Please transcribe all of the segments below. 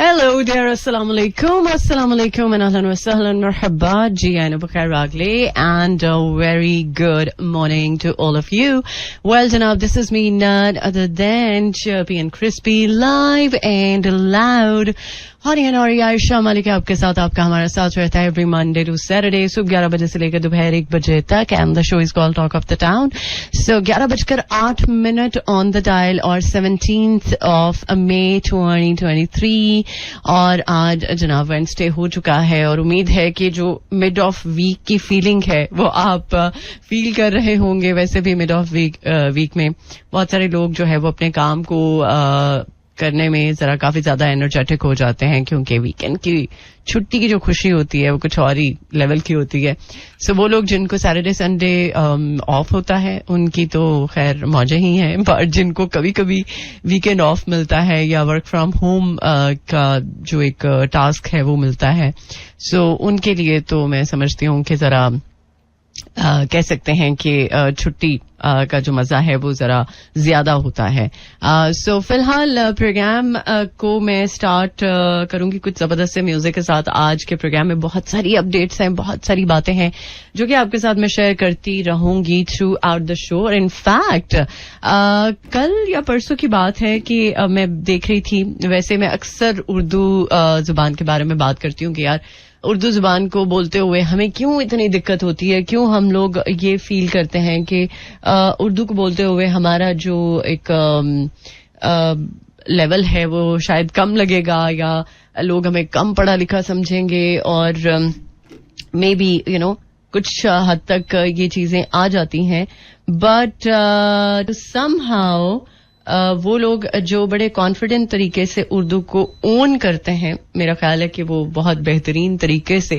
Hello there, assalamu alaikum and ahlan wa sahlan marhaba ji aina bakhair ragle and a very good morning to all of you. Well janab, this is me none other than chirpy and crispy, live and loud. हरी और आयशा मलिक आपके साथ, आपका हमारा साथ रहता है every Monday to Saturday सुबह 11 बजे से लेकर दोपहर 1 बजे तक. And the show is called talk of the town. So 11:08 on the dial और 17th of May 2023. और आज जनाब वेडनेसडे हो चुका है और उम्मीद है कि जो मिड ऑफ वीक की फीलिंग है वो आप फील कर रहे होंगे. वैसे भी मिड ऑफ वीक में बहुत सारे लोग जो है वो अपने काम को करने में जरा काफी ज्यादा एनर्जेटिक हो जाते हैं, क्योंकि वीकेंड की छुट्टी की जो खुशी होती है वो कुछ और ही लेवल की होती है. सो वो लोग जिनको सैटरडे संडे ऑफ होता है उनकी तो खैर मौजें ही हैं, बट जिनको कभी कभी वीकेंड ऑफ मिलता है या वर्क फ्रॉम होम का जो एक टास्क है वो मिलता है, सो उनके लिए तो मैं समझती हूँ कि जरा कह सकते हैं कि छुट्टी का जो मजा है वो जरा ज्यादा होता है. सो फिलहाल प्रोग्राम को मैं स्टार्ट करूंगी कुछ जबरदस्त से म्यूजिक के साथ. आज के प्रोग्राम में बहुत सारी अपडेट्स हैं, बहुत सारी बातें हैं जो कि आपके साथ मैं शेयर करती रहूंगी through out the show. In fact कल या परसों की बात है कि मैं देख रही थी, वैसे मैं अक्सर उर्दू जुबान के बारे में बात करती हूँ कि यार उर्दू जुबान को बोलते हुए हमें क्यों इतनी दिक्कत होती है, क्यों हम लोग ये फील करते हैं कि उर्दू को बोलते हुए हमारा जो एक लेवल है वो शायद कम लगेगा या लोग हमें कम पढ़ा लिखा समझेंगे. और मे बी कुछ हद तक ये चीजें आ जाती हैं, बट समहाउ वो लोग जो बड़े कॉन्फिडेंट तरीके से उर्दू को ओन करते हैं, मेरा ख्याल है कि वो बहुत बेहतरीन तरीके से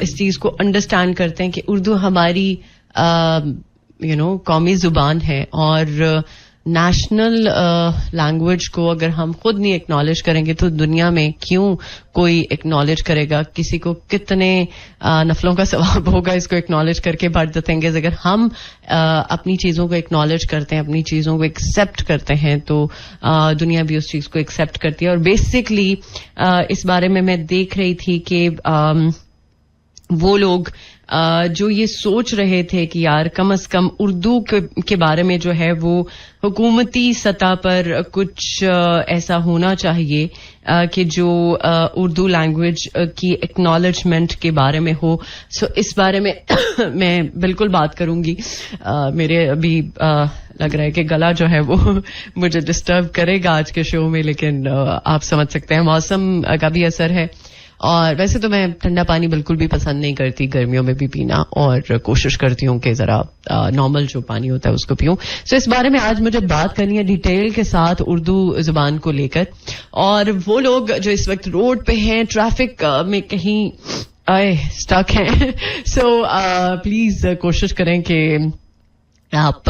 इस चीज को अंडरस्टैंड करते हैं कि उर्दू हमारी कौमी जुबान है और नेशनल लैंग्वेज को अगर हम खुद नहीं एक्नॉलेज करेंगे तो दुनिया में क्यों कोई एक्नॉलेज करेगा. किसी को कितने नफलों का सवाब होगा इसको एक्नॉलेज करके. बट द थिंग इज, अगर हम अपनी चीजों को एक्नॉलेज करते हैं, अपनी चीजों को एक्सेप्ट करते हैं, तो दुनिया भी उस चीज को एक्सेप्ट करती है. और बेसिकली इस बारे में मैं देख रही थी कि वो लोग जो ये सोच रहे थे कि यार कम से कम उर्दू के बारे में जो है वो हुकूमती सतह पर कुछ ऐसा होना चाहिए कि जो उर्दू लैंग्वेज की एक्नॉलेजमेंट के बारे में हो. सो इस बारे में मैं बिल्कुल बात करूंगी. मेरे अभी लग रहा है कि गला जो है वो मुझे डिस्टर्ब करेगा आज के शो में, लेकिन आप समझ सकते हैं मौसम का भी असर है. और वैसे तो मैं ठंडा पानी बिल्कुल भी पसंद नहीं करती गर्मियों में भी पीना, और कोशिश करती हूँ कि जरा नॉर्मल जो पानी होता है उसको पीऊं. सो इस बारे में आज मुझे बात करनी है डिटेल के साथ उर्दू जुबान को लेकर. और वो लोग जो इस वक्त रोड पे हैं, ट्रैफिक में कहीं स्टक हैं, सो प्लीज कोशिश करें कि आप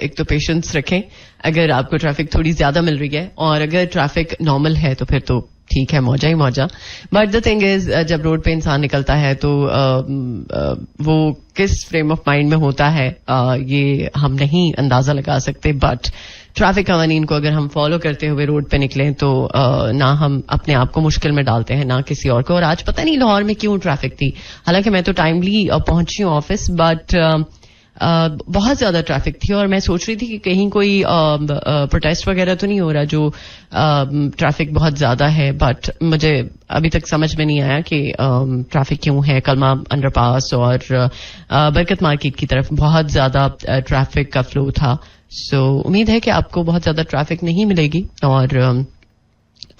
एक तो पेशेंस रखें अगर आपको ट्रैफिक थोड़ी ज्यादा मिल रही है, और अगर ट्रैफिक नॉर्मल है तो फिर तो ठीक है, मौजा ही मौजा. बट द थिंग इज, जब रोड पे इंसान निकलता है तो वो किस फ्रेम ऑफ माइंड में होता है ये हम नहीं अंदाजा लगा सकते. बट ट्रैफिक कवानीन को अगर हम फॉलो करते हुए रोड पे निकलें तो ना हम अपने आप को मुश्किल में डालते हैं ना किसी और को. और आज पता नहीं लाहौर में क्यों ट्रैफिक थी, हालांकि मैं तो टाइमली पहुंची हूँ ऑफिस, बट बहुत ज्यादा ट्रैफिक थी. और मैं सोच रही थी कि कहीं कोई प्रोटेस्ट वगैरह तो नहीं हो रहा जो ट्रैफिक बहुत ज्यादा है, बट मुझे अभी तक समझ में नहीं आया कि ट्रैफिक क्यों है. कलमा अंडरपास और बरकत मार्केट की तरफ बहुत ज्यादा ट्रैफिक का फ्लो था. सो उम्मीद है कि आपको बहुत ज्यादा ट्रैफिक नहीं मिलेगी और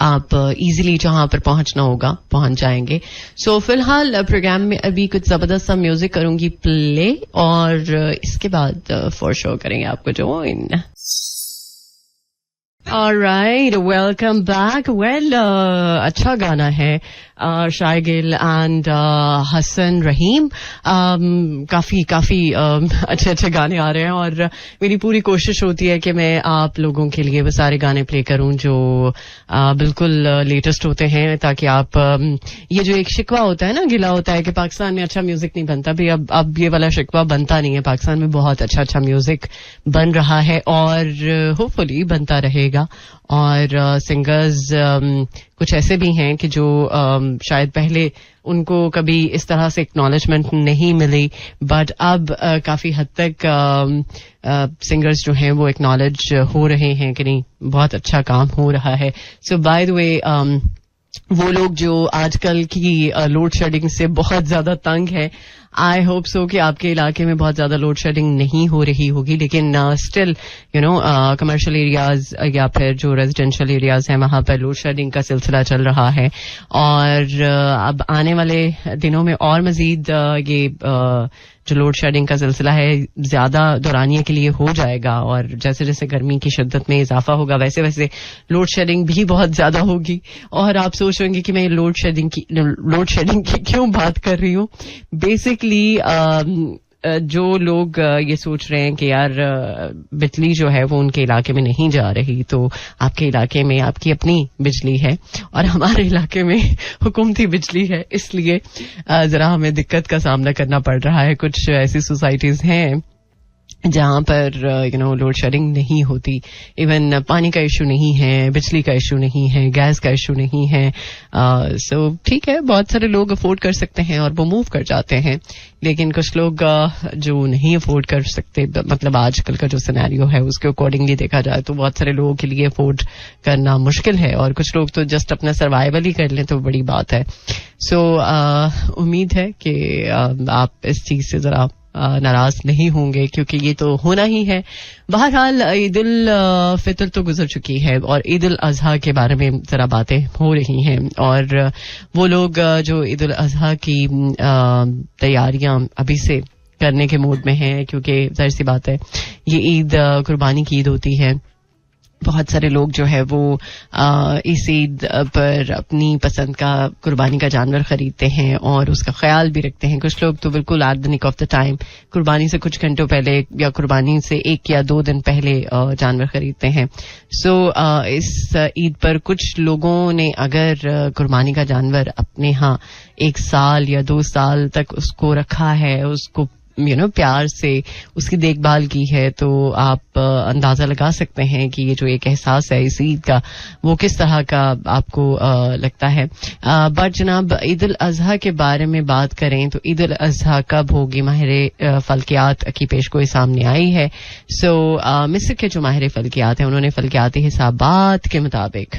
आप इजीली जहां पर पहुंचना होगा पहुंच जाएंगे. सो फिलहाल प्रोग्राम में अभी कुछ जबरदस्त सा म्यूजिक करूंगी प्ले, और इसके बाद फॉर शो करेंगे आपको join. Alright, welcome back. Well, अच्छा गाना है शाय गिल एंड हसन रहीम. काफी अच्छे अच्छे गाने आ रहे हैं और मेरी पूरी कोशिश होती है कि मैं आप लोगों के लिए वो सारे गाने प्ले करूं जो बिल्कुल लेटेस्ट होते हैं, ताकि आप ये जो एक शिकवा होता है ना, गिला होता है कि पाकिस्तान में अच्छा म्यूजिक नहीं बनता, भी अब ये वाला शिकवा बनता नहीं है. पाकिस्तान में बहुत अच्छा म्यूजिक बन रहा है और होपफुली बनता रहेगा. किया. और सिंगर्स कुछ ऐसे भी हैं कि जो शायद पहले उनको कभी इस तरह से एक्नॉलेजमेंट नहीं मिली, बट अब काफी हद तक सिंगर्स जो हैं वो एक्नॉलेज हो रहे हैं कि नहीं, बहुत अच्छा काम हो रहा है. सो बाय द वे, वो लोग जो आजकल की लोड शेडिंग से बहुत ज्यादा तंग है, आई होप सो कि आपके इलाके में बहुत ज्यादा लोड शेडिंग नहीं हो रही होगी, लेकिन still you know commercial areas या फिर जो रेजिडेंशियल एरियाज हैं वहां पर लोड शेडिंग का सिलसिला चल रहा है. और अब आने वाले दिनों में और मजीद ये जो लोड शेडिंग का सिलसिला है ज्यादा दौरानिया के लिए हो जाएगा. और जैसे जैसे गर्मी की शिद्दत में इजाफा होगा वैसे वैसे लोड शेडिंग भी बहुत ज्यादा होगी. और आप सोच रहे होंगे कि मैं लोड शेडिंग की क्यों बात कर रही हूँ. बेसिकली जो लोग ये सोच रहे हैं कि यार बिजली जो है वो उनके इलाके में नहीं जा रही, तो आपके इलाके में आपकी अपनी बिजली है और हमारे इलाके में हुकूमती बिजली है, इसलिए जरा हमें दिक्कत का सामना करना पड़ रहा है. कुछ ऐसी सोसाइटीज हैं जहां पर यू नो लोड शेडिंग नहीं होती. इवन पानी का इशू नहीं है, बिजली का इशू नहीं है, गैस का इशू नहीं है. सो ठीक है, बहुत सारे लोग अफोर्ड कर सकते हैं और वो मूव कर जाते हैं, लेकिन कुछ लोग जो नहीं अफोर्ड कर सकते, मतलब आजकल का जो सिनेरियो है उसके अकॉर्डिंगली देखा जाए तो बहुत सारे लोगों के लिए अफोर्ड करना मुश्किल है, और कुछ लोग तो जस्ट अपना सर्वाइवल ही कर लें तो बड़ी बात है. सो उम्मीद है कि आप इस चीज से जरा नाराज नहीं होंगे, क्योंकि ये तो होना ही है. बहरहाल ईद उल फितर तो गुजर चुकी है और ईद उल अजहा के बारे में जरा बातें हो रही हैं. और वो लोग जो ईद उल अजहा की तैयारियां अभी से करने के मूड में हैं, क्योंकि जाहिर सी बात है ये ईद कुर्बानी की ईद होती है. बहुत सारे लोग जो है वो इस ईद पर अपनी पसंद का कुर्बानी का जानवर खरीदते हैं और उसका ख्याल भी रखते हैं. कुछ लोग तो बिल्कुल at the nick of the time कुर्बानी से कुछ घंटों पहले या कुर्बानी से 1 या 2 दिन पहले जानवर खरीदते हैं. सो इस ईद पर कुछ लोगों ने अगर कुर्बानी का जानवर अपने यहाँ 1 साल या 2 साल तक उसको रखा है, उसको प्यार से उसकी देखभाल की है, तो आप अंदाजा लगा सकते हैं कि ये जो एक एहसास है इस ईद का वो किस तरह का आपको लगता है. बट जनाब, ईद उल अजहा के बारे में बात करें तो ईद उल अजहा कब होगी, माहिर फल्कियात की पेशगोई सामने आई है. सो मिस्र के जो माहिर फल्कियात हैं उन्होंने फल्कियाती हिसाबात के मुताबिक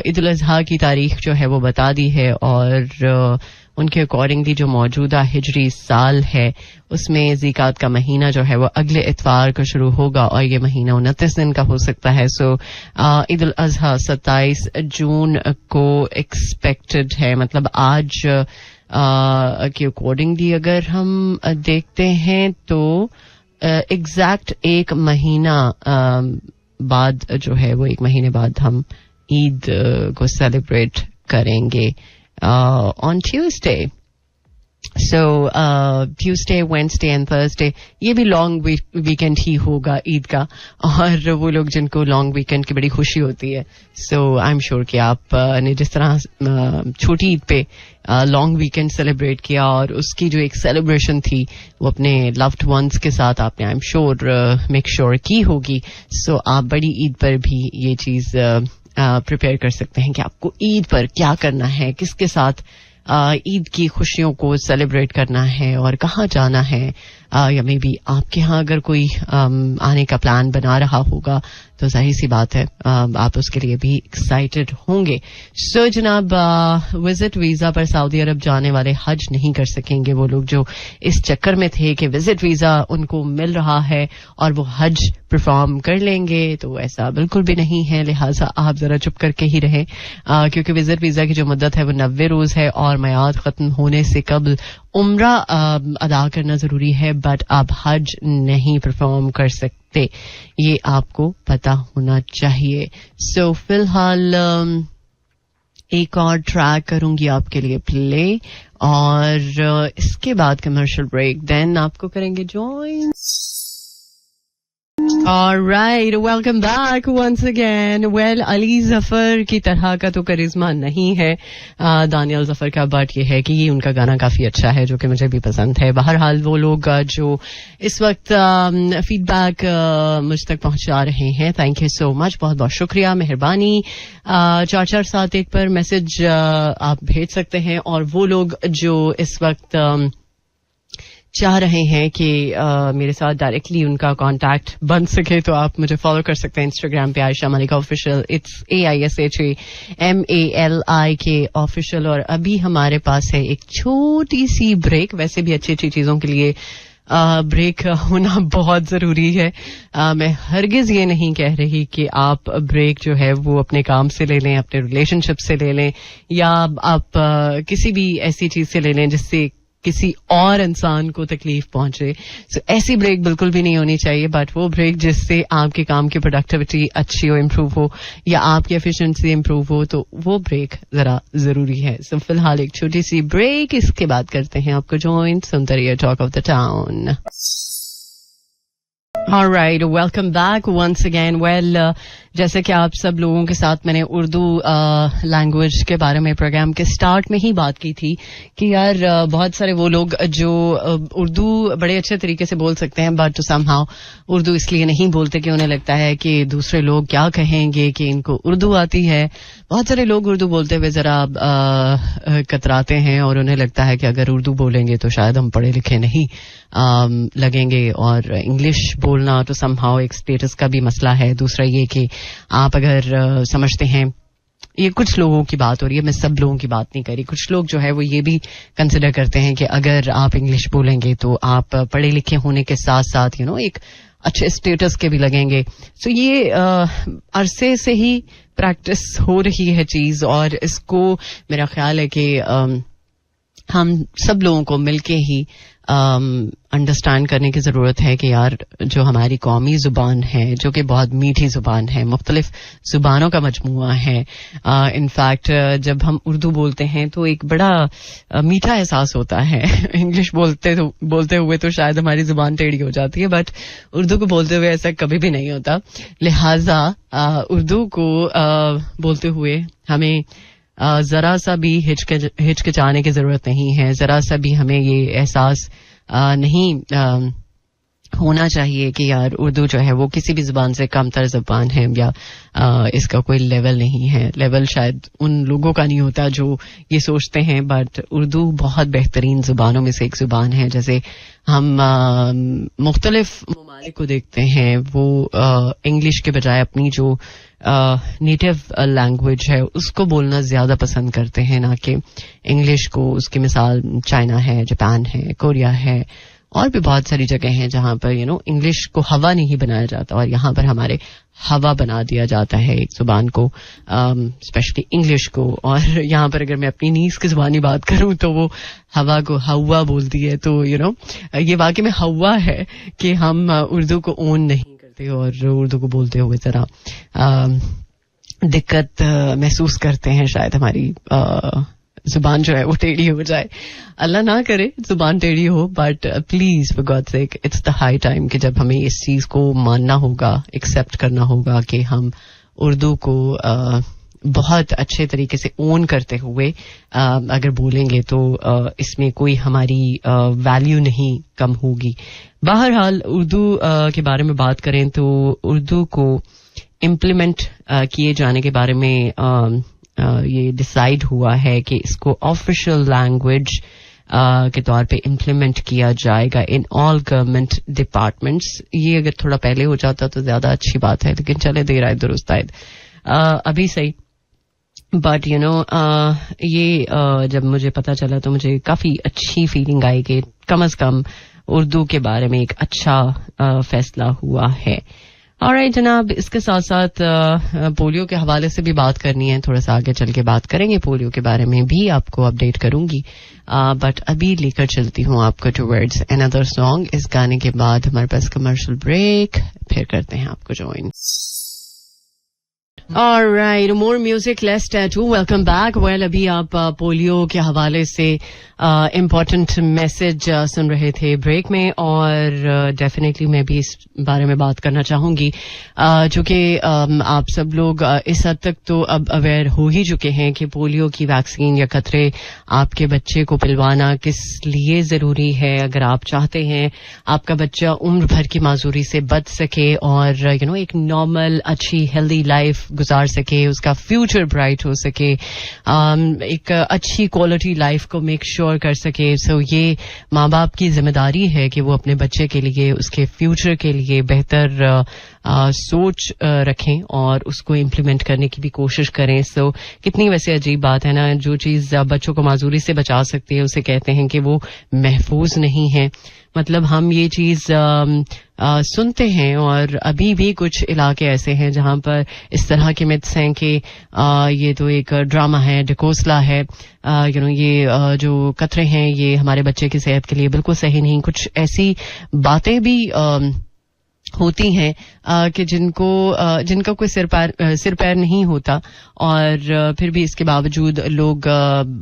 ईद उल अजहा की तारीख जो है वो बता दी है, और उनके अकॉर्डिंगली जो मौजूदा हिजरी साल है उसमें ज़िकात का महीना जो है वो अगले इतवार को शुरू होगा और ये महीना 29 दिन का हो सकता है. सो ईद उल अजहा 27 जून को एक्सपेक्टेड है. मतलब आज के अकॉर्डिंगली अगर हम देखते हैं तो एग्जैक्ट 1 महीना बाद जो है वो 1 महीने बाद हम ईद को सेलिब्रेट करेंगे on Tuesday. So Tuesday, Wednesday and Thursday ये भी लॉन्ग वीकेंड ही होगा ईद का, और वो लोग जिनको लॉन्ग वीकेंड की बड़ी खुशी होती है, सो आई एम श्योर कि आप ने जिस तरह छोटी ईद पे लॉन्ग वीकेंड सेलिब्रेट किया और उसकी जो एक सेलिब्रेशन थी वो अपने लव्ड वंस के साथ आपने I am sure make sure की होगी. सो आप बड़ी ईद पर भी ये चीज प्रिपेयर कर सकते हैं कि आपको ईद पर क्या करना है, किसके साथ ईद की खुशियों को सेलिब्रेट करना है और कहाँ जाना है, या मे बी आपके यहाँ अगर कोई आने का प्लान बना रहा होगा तो जाहिर सी बात है आप उसके लिए भी एक्साइटेड होंगे. सो जनाब, विजिट वीजा पर सऊदी अरब जाने वाले हज नहीं कर सकेंगे वो लोग जो इस चक्कर में थे कि विजिट वीजा उनको मिल रहा है और वो हज परफॉर्म कर लेंगे, तो ऐसा बिल्कुल भी नहीं है. लिहाजा आप जरा चुप करके ही रहें, क्योंकि विजिट वीजा की जो मुद्दत है वो 90 रोज है और मियाद खत्म होने से कबल उम्रा अदा करना जरूरी है, बट आप हज नहीं परफॉर्म कर सकते, ये आपको पता होना चाहिए. सो फिलहाल एक और ट्रैक करूंगी आपके लिए प्ले, और इसके बाद कमर्शियल ब्रेक, देन आपको करेंगे join. Alright, welcome back once again. Well, Ali Zafar की तरह का तो करिश्मा नहीं है दानियल जफर का, बट ये है कि उनका गाना काफी अच्छा है, जो कि मुझे भी पसंद है. बहरहाल वो लोग जो इस वक्त फीडबैक मुझ तक पहुंचा रहे हैं, थैंक यू सो मच, बहुत बहुत शुक्रिया, मेहरबानी. 4471 पर मैसेज आप भेज सकते हैं. और वो लोग जो इस वक्त चाह रहे हैं कि मेरे साथ डायरेक्टली उनका कांटेक्ट बन सके, तो आप मुझे फॉलो कर सकते हैं इंस्टाग्राम पे आयशा मलिका ऑफिशियल. It's AISHAMALIK official. और अभी हमारे पास है एक छोटी सी ब्रेक. वैसे भी अच्छी अच्छी चीजों के लिए ब्रेक होना बहुत जरूरी है. मैं हरगिज ये नहीं कह रही कि आप ब्रेक जो है वो अपने काम से ले लें, अपने रिलेशनशिप से ले लें, या आप किसी भी ऐसी चीज से ले लें जिससे किसी और इंसान को तकलीफ पहुंचे. सो ऐसी ब्रेक बिल्कुल भी नहीं होनी चाहिए, बट वो ब्रेक जिससे आपके काम की प्रोडक्टिविटी अच्छी हो, इम्प्रूव हो, या आपकी एफिशिएंसी इम्प्रूव हो, तो वो ब्रेक जरा जरूरी है. सो फिलहाल एक छोटी सी ब्रेक, इसके बाद करते हैं आपको ज्वाइन. सुनते रहिए talk of the town. Alright, welcome back once again. Well, जैसे कि आप सब लोगों के साथ मैंने उर्दू लैंग्वेज के बारे में प्रोग्राम के स्टार्ट में ही बात की थी कि यार बहुत सारे वो लोग जो उर्दू बड़े अच्छे तरीके से बोल सकते हैं, बट समहाउ उर्दू इसलिए नहीं बोलते कि उन्हें लगता है कि दूसरे लोग क्या कहेंगे कि इनको उर्दू आती है. बहुत सारे लोग उर्दू बोलते हुए जरा कतराते हैं और उन्हें लगता है कि अगर उर्दू बोलेंगे तो शायद हम पढ़े लिखे नहीं लगेंगे. और इंग्लिश बोलना तो समहाउ एक स्टेटस का भी मसला है. दूसरा ये कि आप अगर समझते हैं, ये कुछ लोगों की बात हो रही है, मैं सब लोगों की बात नहीं कर रही, कुछ लोग जो है वो ये भी कंसिडर करते हैं कि अगर आप इंग्लिश बोलेंगे तो आप पढ़े लिखे होने के साथ साथ एक अच्छे स्टेटस के भी लगेंगे. सो ये अरसे से ही प्रैक्टिस हो रही है चीज, और इसको मेरा ख्याल है कि हम सब लोगों को मिलके ही अंडरस्टैंड करने की जरूरत है कि यार जो हमारी कौमी जुबान है, जो कि बहुत मीठी जुबान है, मुख्तलिफ जुबानों का मजमुआ है. इनफैक्ट जब हम उर्दू बोलते हैं तो एक बड़ा मीठा एहसास होता है. इंग्लिश बोलते हुए तो शायद हमारी जुबान टेढ़ी हो जाती है, बट उर्दू को बोलते हुए ऐसा कभी भी नहीं होता. लिहाजा उर्दू को बोलते हुए हमें जरा सा भी हिचकिचाने की जरूरत नहीं है. जरा सा भी हमें ये एहसास नहीं होना चाहिए कि यार उर्दू जो है वो किसी भी जुबान से कमतर जुबान है, या इसका कोई लेवल नहीं है. लेवल शायद उन लोगों का नहीं होता जो ये सोचते हैं, बट उर्दू बहुत बेहतरीन जुबानों में से एक जुबान है. जैसे हम मुख्तलिफ ममालिक को देखते हैं, वो इंग्लिश के बजाय अपनी जो नेटिव लैंग्वेज है उसको बोलना ज्यादा पसंद करते हैं, ना कि इंग्लिश को. उसकी मिसाल चाइना है, जापान है, कोरिया है, और भी बहुत सारी जगह हैं जहां पर इंग्लिश को हवा नहीं बनाया जाता, और यहाँ पर हमारे हवा बना दिया जाता है एक जुबान को, स्पेशली इंग्लिश को. और यहाँ पर अगर मैं अपनी नीस की जुबानी बात करूं तो वो हवा को हवा बोलती है. तो ये वाकई में हवा है कि हम उर्दू को ओन नहीं करते, और उर्दू को बोलते हुए जरा दिक्कत महसूस करते हैं. शायद हमारी जुबान जो है वो टेढ़ी हो जाए, अल्लाह ना करे जुबान टेढ़ी हो, but please for God sake it's the high time कि जब हमें इस चीज को मानना होगा, एक्सेप्ट करना होगा कि हम उर्दू को बहुत अच्छे तरीके से ओन करते हुए अगर बोलेंगे तो इसमें कोई हमारी वैल्यू नहीं कम होगी. बहरहाल उर्दू के बारे में बात करें तो उर्दू को इम्प्लीमेंट किए जाने के बारे में ये डिसाइड हुआ है कि इसको ऑफिशियल लैंग्वेज के तौर पे इम्प्लीमेंट किया जाएगा इन ऑल गवर्नमेंट डिपार्टमेंट्स. ये अगर थोड़ा पहले हो जाता तो ज्यादा अच्छी बात है, लेकिन चले देर आए दुरुस्त आए, अभी सही. बट ये जब मुझे पता चला तो मुझे काफी अच्छी फीलिंग आई कि कम से कम उर्दू के बारे में एक अच्छा फैसला हुआ है. ऑलराइट जनाब, इसके साथ साथ पोलियो के हवाले से भी बात करनी है, थोड़ा सा आगे चल के बात करेंगे, पोलियो के बारे में भी आपको अपडेट करूंगी. बट अभी लेकर चलती हूँ आपको टुवर्ड्स अनदर सॉन्ग. इस गाने के बाद हमारे पास कमर्शियल ब्रेक, फिर करते हैं आपको join. Alright, more music, less tattoo. Welcome back. Well, अभी आप पोलियो के हवाले से इम्पोर्टेंट मैसेज सुन रहे थे ब्रेक में, और डेफिनेटली मैं भी इस बारे में बात करना चाहूंगी, चूंकि आप सब लोग इस हद तक तो अब अवेयर हो ही चुके हैं कि पोलियो की वैक्सीन या खतरे आपके बच्चे को पिलवाना किस लिए जरूरी है। अगर आप चाहते हैं आपका बच्चा उम्र भर की माजूरी से बच सके और एक नॉर्मल अच्छी हेल्दी लाइफ गुजार सके, उसका फ्यूचर ब्राइट हो सके, एक अच्छी क्वालिटी लाइफ को मेक श्योर कर सके, सो ये माँ बाप की जिम्मेदारी है कि वो अपने बच्चे के लिए, उसके फ्यूचर के लिए बेहतर सोच रखें और उसको इम्प्लीमेंट करने की भी कोशिश करें। सो कितनी वैसे अजीब बात है ना, जो चीज बच्चों को माजूरी से बचा सकती है उसे कहते हैं कि वो महफूज नहीं है। मतलब हम ये चीज सुनते हैं, और अभी भी कुछ इलाके ऐसे हैं जहां पर इस तरह के मिथ्स हैं कि ये तो एक ड्रामा है, ढकोसला है, ये जो खतरे हैं ये हमारे बच्चे की सेहत के लिए बिल्कुल सही नहीं। कुछ ऐसी बातें भी होती हैं कि जिनका कोई सिर पैर नहीं होता, और फिर भी इसके बावजूद लोग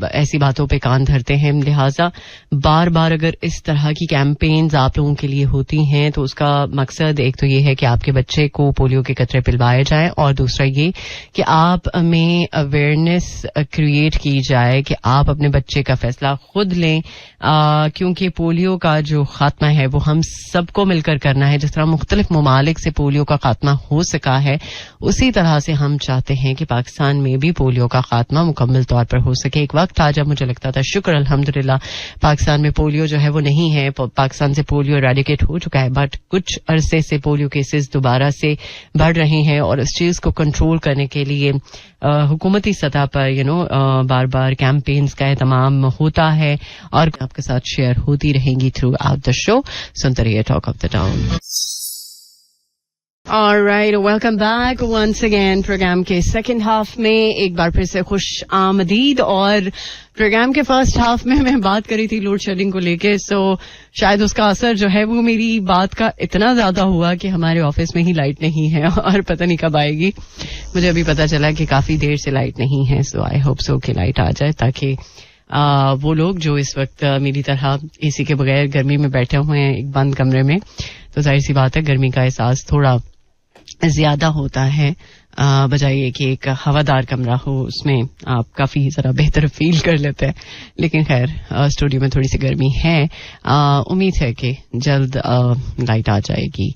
ऐसी बातों पे कान धरते हैं। लिहाजा बार बार अगर इस तरह की कैंपेन्स आप लोगों के लिए होती हैं तो उसका मकसद एक तो ये है कि आपके बच्चे को पोलियो के खतरे पिलवाए जाएं, और दूसरा ये कि आप में अवेयरनेस क्रिएट की जाए कि आप अपने बच्चे का फैसला खुद लें, क्योंकि पोलियो का जो खात्मा है वो हम सबको मिलकर करना है। जिस तरह मुख्तलिफ ममालिक से पोलियो का खात्मा हो सका है, उसी तरह से हम चाहते हैं कि पाकिस्तान में भी पोलियो का खात्मा मुकम्मल तौर पर हो सके। एक वक्त था जब मुझे लगता था शुक्र अल्हम्दुलिल्लाह पाकिस्तान में पोलियो जो है वो नहीं है, पाकिस्तान से पोलियो एरेडिकेट हो चुका है, बट कुछ अरसे से पोलियो केसेस दोबारा से बढ़ रहे हैं, और इस चीज को कंट्रोल करने के लिए हुकूमती सतह पर बार बार कैंपेन्स का एहतमाम होता है, और आपके साथ शेयर होती रहेंगी थ्रू आउट द शो। सुनते रहिए talk of the town. Alright, welcome back once again। Program के सेकंड हाफ में एक बार फिर से खुश आमदीद। और प्रोग्राम के फर्स्ट हाफ में मैं बात करी थी लोड शेडिंग को लेके, सो शायद उसका असर जो है वो मेरी बात का इतना ज्यादा हुआ कि हमारे ऑफिस में ही लाइट नहीं है, और पता नहीं कब आएगी। मुझे अभी पता चला कि काफी देर से लाइट नहीं है, सो आई होप सो कि लाइट आ जाए, ताकि वो लोग जो इस वक्त मेरी तरह एसी के बगैर गर्मी में बैठे हुए हैं एक बंद कमरे में, तो जाहिर सी बात है गर्मी का एहसास थोड़ा ज्यादा होता है, बजाय ये कि एक हवादार कमरा हो उसमें आप काफी जरा बेहतर फील कर लेते हैं। लेकिन खैर स्टूडियो में थोड़ी सी गर्मी है, उम्मीद है कि जल्द लाइट आ जाएगी।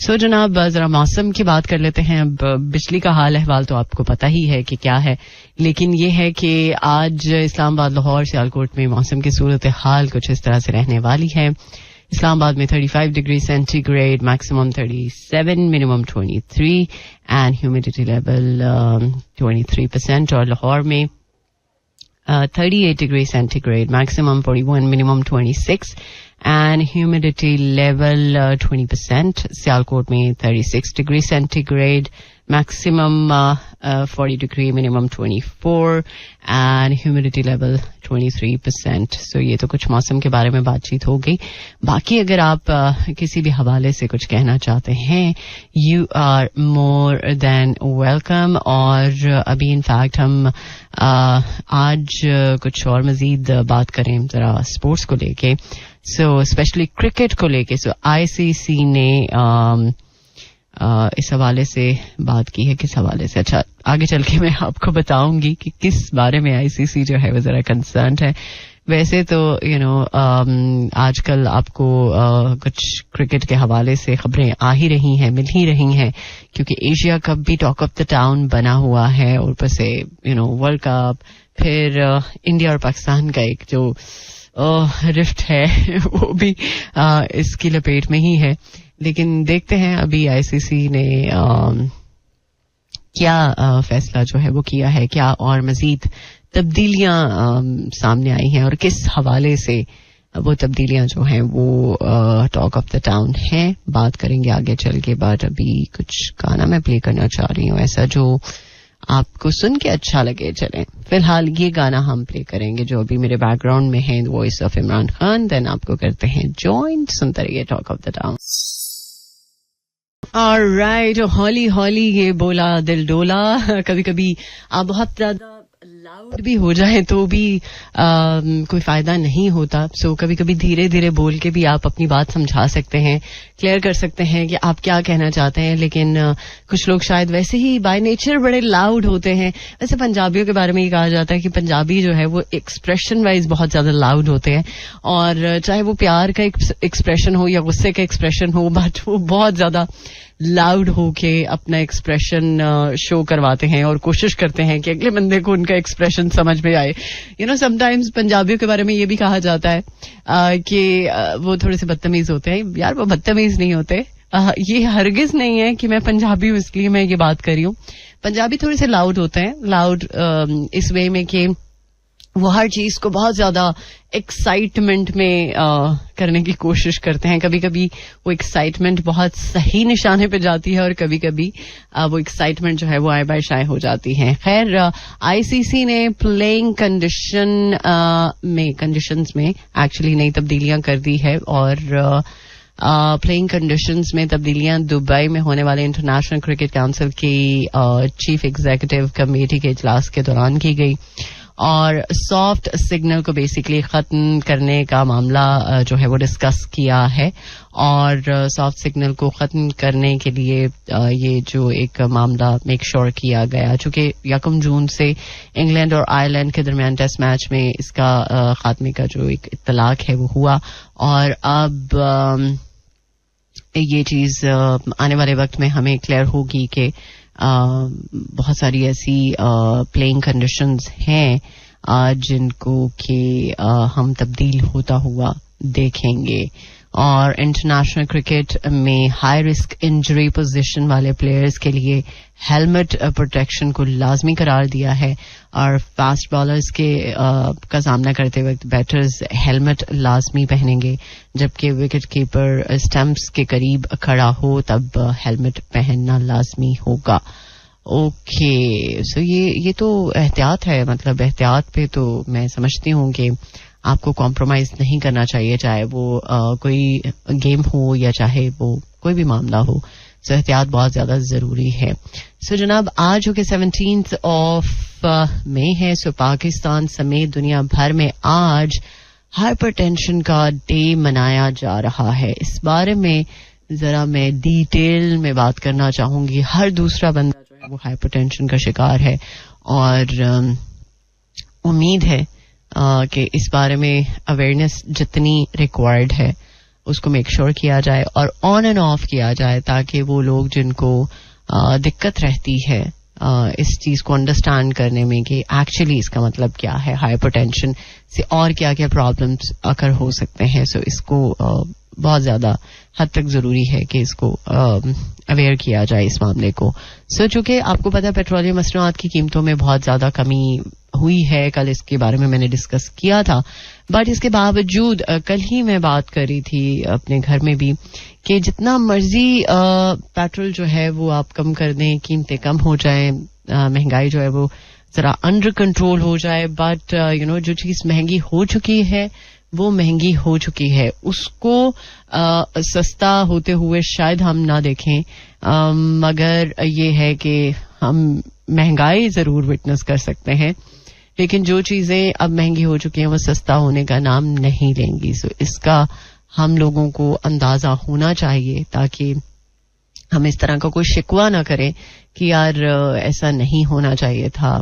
सो जनाब जरा मौसम की बात कर लेते हैं। अब बिजली का हाल अहवाल तो आपको पता ही है कि क्या है, लेकिन ये है कि आज इस्लामाबाद, लाहौर, सियालकोट में मौसम की सूरत हाल कुछ इस तरह से रहने वाली है। इस्लामाबाद में 35 degree centigrade, maximum 37, minimum 23, and humidity level 23%। और लाहौर में 38 degree centigrade, maximum 41, minimum 26, and humidity level 20%। Sialkot में 36 degree centigrade, maximum 40 degree, minimum 24, and humidity level 23%। सो ये तो कुछ मौसम के बारे में बातचीत हो गई। बाकी अगर आप किसी भी हवाले से कुछ कहना चाहते हैं, you are more than welcome. और अभी इनफैक्ट हम आज कुछ और मजीद बात करें जरा स्पोर्ट्स को लेके, सो स्पेशली क्रिकेट को लेके। सो आईसीसी ने इस हवाले से बात की है। किस हवाले से? अच्छा, आगे चल के मैं आपको बताऊंगी कि किस बारे में आईसीसी जो है वो जरा कंसर्न है। वैसे तो आजकल आपको कुछ क्रिकेट के हवाले से खबरें आ ही रही हैं, मिल ही रही हैं, क्योंकि एशिया कप भी टॉक ऑफ द टाउन बना हुआ है, और ऊपर से वर्ल्ड कप, फिर इंडिया और पाकिस्तान का एक जो रिफ्ट है वो भी इसकी लपेट में ही है। लेकिन देखते हैं अभी आईसीसी ने क्या फैसला जो है वो किया है, क्या और मजीद तब्दीलियां सामने आई हैं, और किस हवाले से वो तब्दीलियां जो हैं वो टॉक ऑफ द टाउन हैं। बात करेंगे आगे चल के। बाद अभी कुछ गाना मैं प्ले करना चाह रही हूँ ऐसा जो आपको सुन के अच्छा लगे। चलें, फिलहाल ये गाना हम प्ले करेंगे जो अभी मेरे बैकग्राउंड में है, voice of Imran Khan. Then आपको करते हैं ज्वाइन। सुनते रहिए talk of the town. Alright, हौली हौली ये बोला दिल डोला. कभी कभी आप बहुत ज्यादा लाउड भी हो जाए तो भी कोई फायदा नहीं होता. सो कभी कभी धीरे धीरे बोल के भी आप अपनी बात समझा सकते हैं, क्लियर कर सकते हैं कि आप क्या कहना चाहते हैं. लेकिन कुछ लोग शायद वैसे ही बाय नेचर बड़े लाउड होते हैं. वैसे पंजाबियों के बारे में ये कहा जाता है कि पंजाबी जो है वो एक्सप्रेशन वाइज बहुत ज्यादा लाउड होते हैं, और चाहे वो प्यार का एक्सप्रेशन हो या गुस्से का एक्सप्रेशन हो, बट वो बहुत ज्यादा लाउड होके अपना एक्सप्रेशन शो करवाते हैं और कोशिश करते हैं कि अगले बंदे को उनका एक्सप्रेशन समझ में आए. समटाइम्स पंजाबियों के बारे में ये भी कहा जाता है कि वो थोड़े से बदतमीज होते हैं. यार, वो बदतमीज नहीं होते. ये हरगिज नहीं है कि मैं पंजाबी हूँ इसलिए मैं ये बात कर रही हूँ. पंजाबी थोड़े से लाउड होते हैं. लाउड इस वे में कि वो हर चीज को बहुत ज्यादा एक्साइटमेंट में करने की कोशिश करते हैं. कभी कभी वो एक्साइटमेंट बहुत सही निशाने पे जाती है और कभी कभी वो एक्साइटमेंट जो है वो आए बाय शाये हो जाती है. खैर, आईसीसी ने प्लेइंग कंडीशंस में एक्चुअली नई तब्दीलियां कर दी है, और प्लेइंग कंडीशंस में तब्दीलियां दुबई में होने वाले इंटरनेशनल क्रिकेट काउंसिल की चीफ एग्जीक्यूटिव कमेटी के इजलास के दौरान की गई. और सॉफ्ट सिग्नल को बेसिकली खत्म करने का मामला जो है वो डिस्कस किया है. और सॉफ्ट सिग्नल को खत्म करने के लिए ये जो एक मामला मेक श्योर किया गया, चूंकि 1 जून से इंग्लैंड और आयरलैंड के दरमियान टेस्ट मैच में इसका खात्मे का जो एक इत्तलाक है वो हुआ. और अब ये चीज आने वाले वक्त में हमें क्लियर होगी कि बहुत सारी ऐसी प्लेइंग कंडीशंस हैं जिनको कि हम तब्दील होता हुआ देखेंगे. और इंटरनेशनल क्रिकेट में हाई रिस्क इंजरी पोजीशन वाले प्लेयर्स के लिए हेलमेट प्रोटेक्शन को लाजमी करार दिया है. और फास्ट बॉलर्स का सामना करते वक्त बैटर्स हेलमेट लाजमी पहनेंगे, जबकि विकेट कीपर स्टंप्स के करीब खड़ा हो तब हेलमेट पहनना लाजमी होगा. ओके, सो ये तो एहतियात है. मतलब एहतियात पे तो मैं समझती हूँ कि आपको कॉम्प्रोमाइज नहीं करना चाहिए, चाहे वो कोई गेम हो या चाहे वो कोई भी मामला हो. सो एहतियात बहुत ज्यादा जरूरी है. सो जनाब, आज हो के 17 मई है. सो पाकिस्तान समेत दुनिया भर में आज हाइपरटेंशन का डे मनाया जा रहा है. इस बारे में जरा मैं डिटेल में बात करना चाहूंगी. हर दूसरा बंदा जो है वो हाइपरटेंशन का शिकार है, और उम्मीद है कि इस बारे में अवेयरनेस जितनी रिक्वायर्ड है उसको मेक श्योर किया जाए और ऑन एंड ऑफ किया जाए, ताकि वो लोग जिनको दिक्कत रहती है इस चीज को अंडरस्टैंड करने में कि एक्चुअली इसका मतलब क्या है, हाइपरटेंशन से और क्या क्या प्रॉब्लम्स अकर हो सकते हैं. सो इसको बहुत ज्यादा हद तक जरूरी है कि इसको अवेयर किया जाए इस मामले को. सो चूंकि आपको पता है पेट्रोलियम मसनूआत की कीमतों में बहुत ज्यादा कमी हुई है, कल इसके बारे में मैंने डिस्कस किया था, बट इसके बावजूद कल ही मैं बात कर रही थी अपने घर में भी कि जितना मर्जी पेट्रोल जो है वो आप कम कर दें, कीमतें कम हो जाएं, महंगाई जो है वो जरा अंडर कंट्रोल हो जाए, बट जो चीज महंगी हो चुकी है वो महंगी हो चुकी है, उसको सस्ता होते हुए शायद हम ना देखें, मगर ये है कि हम महंगाई जरूर विटनेस कर सकते हैं, लेकिन जो चीजें अब महंगी हो चुकी हैं वो सस्ता होने का नाम नहीं लेंगी. सो इसका हम लोगों को अंदाजा होना चाहिए ताकि हम इस तरह का कोई शिकवा ना करें कि यार ऐसा नहीं होना चाहिए था.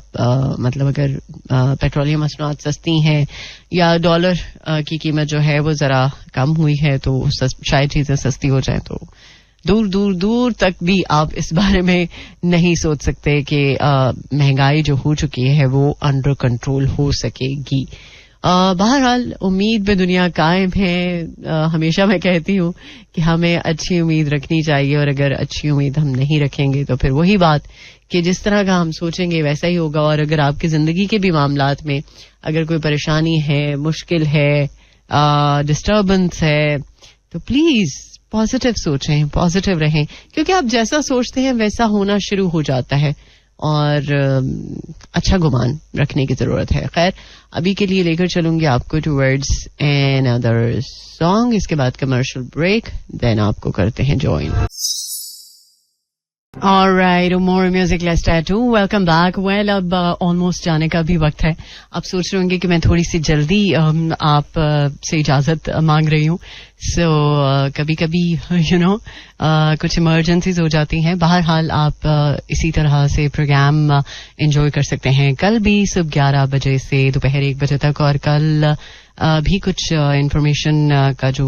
मतलब अगर पेट्रोलियम मसनूआत सस्ती हैं या डॉलर की कीमत जो है वो जरा कम हुई है तो शायद चीजें सस्ती हो जाए, तो दूर दूर दूर तक भी आप इस बारे में नहीं सोच सकते कि महंगाई जो हो चुकी है वो अंडर कंट्रोल हो सकेगी. बहरहाल उम्मीद में दुनिया कायम है. हमेशा मैं कहती हूँ कि हमें अच्छी उम्मीद रखनी चाहिए, और अगर अच्छी उम्मीद हम नहीं रखेंगे तो फिर वही बात कि जिस तरह का हम सोचेंगे वैसा ही होगा. और अगर आपकी जिंदगी के भी मामलात में अगर कोई परेशानी है, मुश्किल है, डिस्टर्बेंस है, तो प्लीज पॉजिटिव सोचें, पॉजिटिव रहें, क्योंकि आप जैसा सोचते हैं वैसा होना शुरू हो जाता है, और अच्छा गुमान रखने की जरूरत है. खैर, अभी के लिए लेकर चलूंगी आपको टुवर्ड्स एन अदर सॉन्ग. इसके बाद कमर्शियल ब्रेक, देन आपको करते हैं join. All right, more music, let's tattoo. Welcome back. Well, अब ऑलमोस्ट जाने का भी वक्त है. आप सोच रहे होंगे कि मैं थोड़ी सी जल्दी आप से इजाजत मांग रही हूँ. सो कभी कभी कुछ इमरजेंसीज हो जाती हैं. बहरहाल आप इसी तरह से प्रोग्राम एंजॉय कर सकते हैं कल भी सुबह 11 बजे से दोपहर 1 बजे तक. और कल भी कुछ इंफॉर्मेशन का जो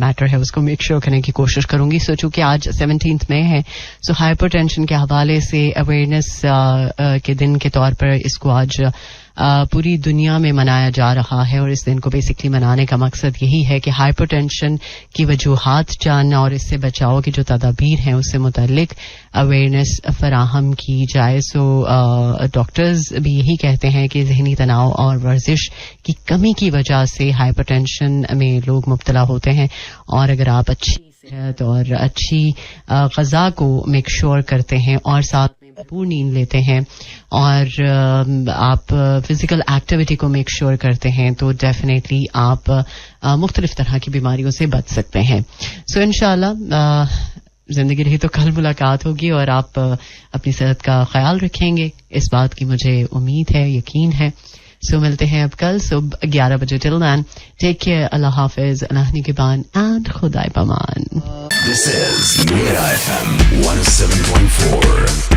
मैटर है उसको मेक श्योर करने की कोशिश करूंगी. सो चूंकि आज 17 मई है, सो हाइपरटेंशन के हवाले से अवेयरनेस के दिन के तौर पर इसको आज पूरी दुनिया में मनाया जा रहा है. और इस दिन को बेसिकली मनाने का मकसद यही है कि हाइपरटेंशन की वजूहात जानना और इससे बचाव की जो तदाबीर हैं उससे मुतल्लिक अवेयरनेस फराहम की जाए. सो डॉक्टर्स भी यही कहते हैं कि जहनी तनाव और वर्जिश की कमी की वजह से हाइपरटेंशन में लोग मुब्तला होते हैं. और अगर आप अच्छी सेहत और अच्छी ग़िज़ा को मेक श्योर करते हैं और साथ में भरपूर नींद लेते हैं और आप फिजिकल एक्टिविटी को मेक श्योर करते हैं तो डेफिनेटली आप मुख्तलिफ तरह की बीमारियों से बच सकते हैं. सो इंशाल्लाह जिंदगी रही तो कल मुलाकात होगी और आप अपनी सेहत का ख्याल रखेंगे, इस बात की मुझे उम्मीद है, यकीन है. सो मिलते हैं अब कल सुबह 11 बजे. टिल देन टेक केयर, अल्लाह हाफिज, अल्लाह निगहबान एंड खुदाए पमान. This is Mira FM 107.4.